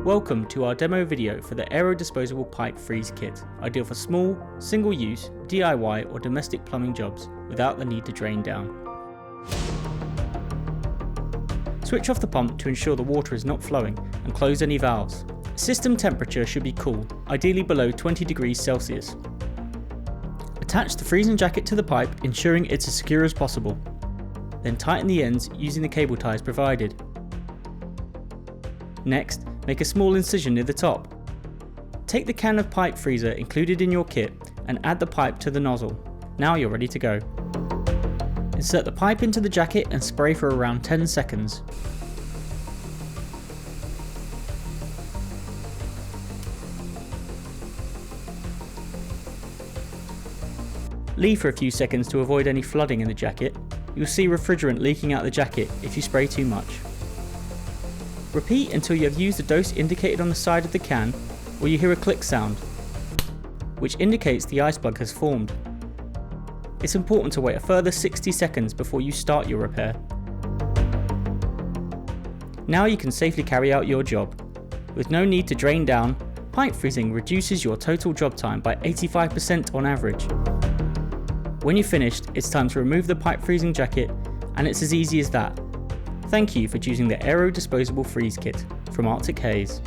Welcome to our demo video for the Aero disposable pipe freeze kit, ideal for small, single-use, DIY or domestic plumbing jobs without the need to drain down. Switch off the pump to ensure the water is not flowing and close any valves. System temperature should be cool, ideally below 20 degrees Celsius. Attach the freezing jacket to the pipe, ensuring it's as secure as possible. Then tighten the ends using the cable ties provided. Next, make a small incision near the top. Take the can of pipe freezer included in your kit and add the pipe to the nozzle. Now you're ready to go. Insert the pipe into the jacket and spray for around 10 seconds. Leave for a few seconds to avoid any flooding in the jacket. You'll see refrigerant leaking out the jacket if you spray too much. Repeat until you have used the dose indicated on the side of the can, or you hear a click sound, which indicates the ice plug has formed. It's important to wait a further 60 seconds before you start your repair. Now you can safely carry out your job. With no need to drain down, pipe freezing reduces your total job time by 85% on average. When you're finished, it's time to remove the pipe freezing jacket, and it's as easy as that. Thank you for choosing the Aero disposable freeze kit from Arctic Haze.